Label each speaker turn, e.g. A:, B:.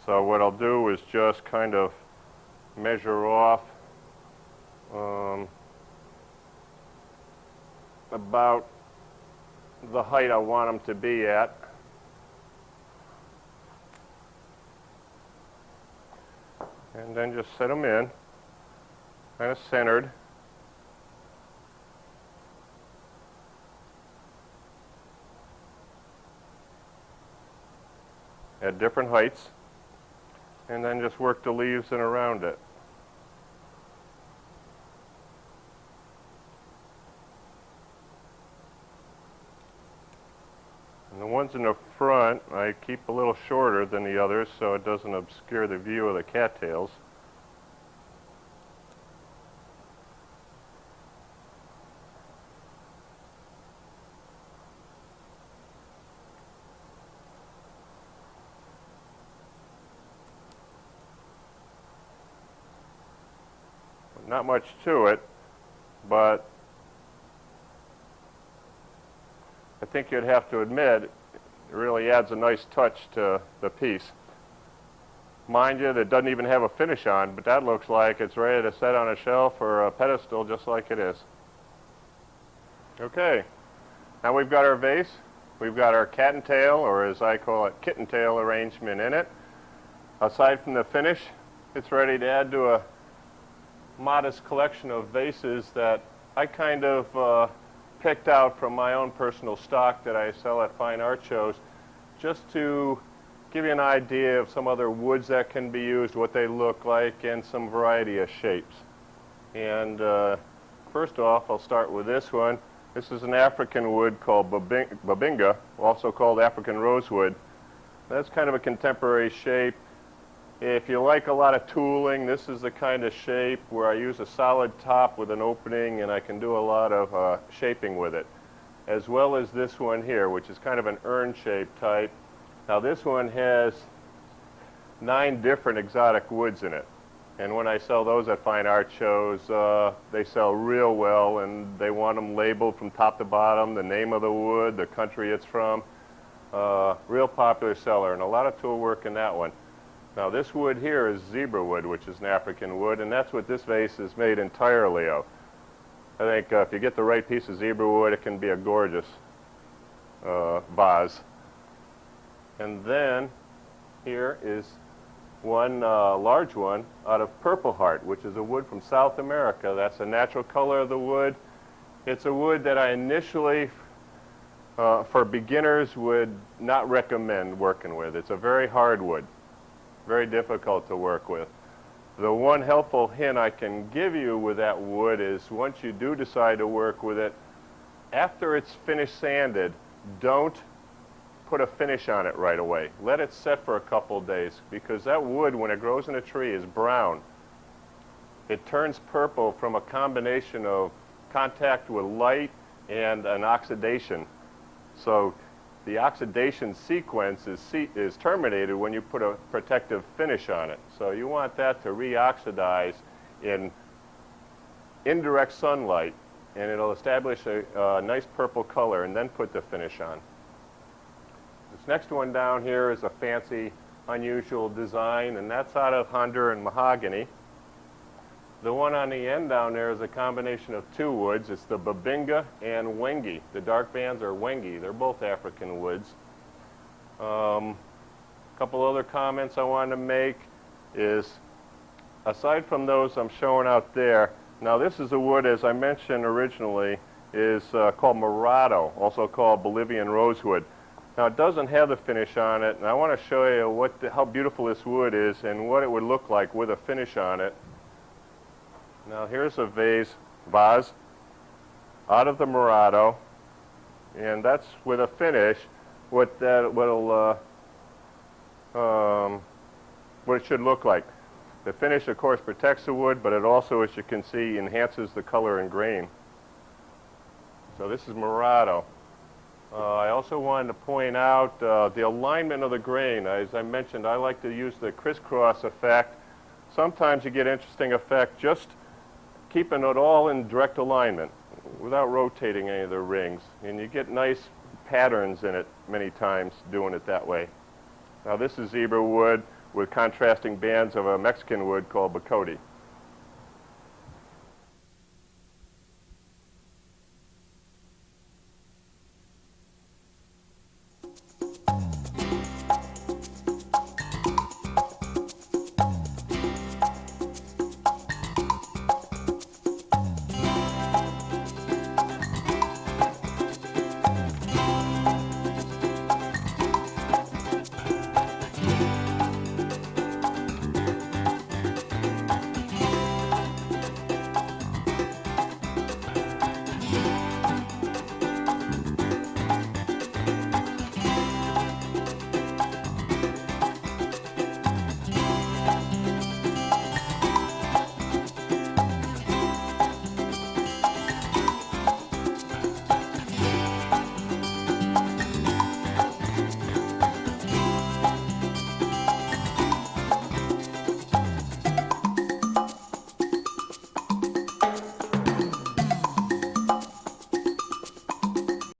A: So what I'll do is just kind of measure off about the height I want them to be at. And then just set them in, kind of centered. At different heights. And then just work the leaves in around it. And the ones in the front I keep a little shorter than the others so it doesn't obscure the view of the cattails. Not much to it, but I think you'd have to admit it really adds a nice touch to the piece. Mind you, that doesn't even have a finish on, but that looks like it's ready to set on a shelf or a pedestal just like it is. Okay, now we've got our vase. We've got our cat and tail, or as I call it, kitten tail arrangement in it. Aside from the finish, it's ready to add to a modest collection of vases that I kind of picked out from my own personal stock that I sell at fine art shows, just to give you an idea of some other woods that can be used, what they look like, and some variety of shapes. And first off, I'll start with this one. This is an African wood called babinga, also called African rosewood. That's kind of a contemporary shape. If you like a lot of tooling, this is the kind of shape where I use a solid top with an opening and I can do a lot of shaping with it. As well as this one here, which is kind of an urn shape type. Now this one has 9 different exotic woods in it. And when I sell those at fine art shows, they sell real well, and they want them labeled from top to bottom, the name of the wood, the country it's from. Real popular seller, and a lot of tool work in that one. Now this wood here is zebra wood, which is an African wood, and that's what this vase is made entirely of. I think if you get the right piece of zebra wood, it can be a gorgeous vase. And then here is one large one out of Purple Heart, which is a wood from South America. That's the natural color of the wood. It's a wood that I initially, for beginners, would not recommend working with. It's a very hard wood. Very difficult to work with. The one helpful hint I can give you with that wood is once you do decide to work with it, after it's finished sanded, don't put a finish on it right away. Let it set for a couple days, because that wood, when it grows in a tree, is brown. It turns purple from a combination of contact with light and an oxidation. So the oxidation sequence is terminated when you put a protective finish on it. So you want that to reoxidize in indirect sunlight, and it'll establish a nice purple color, and then put the finish on. This next one down here is a fancy, unusual design, and that's out of Honduran mahogany. The one on the end down there is a combination of 2 woods. It's the babinga and wengi. The dark bands are wengi. They're both African woods. A couple other comments I wanted to make is, aside from those I'm showing out there, now this is a wood, as I mentioned originally, is called Murado, also called Bolivian rosewood. Now it doesn't have the finish on it, and I want to show you how beautiful this wood is and what it would look like with a finish on it. Now here's a vase out of the Murado, and that's with a finish. What it should look like. The finish, of course, protects the wood, but it also, as you can see, enhances the color and grain. So this is Murado. I also wanted to point out the alignment of the grain. As I mentioned, I like to use the crisscross effect. Sometimes you get interesting effect just keeping it all in direct alignment without rotating any of the rings. And you get nice patterns in it many times doing it that way. Now this is zebra wood. with contrasting bands of a Mexican wood called Bocote.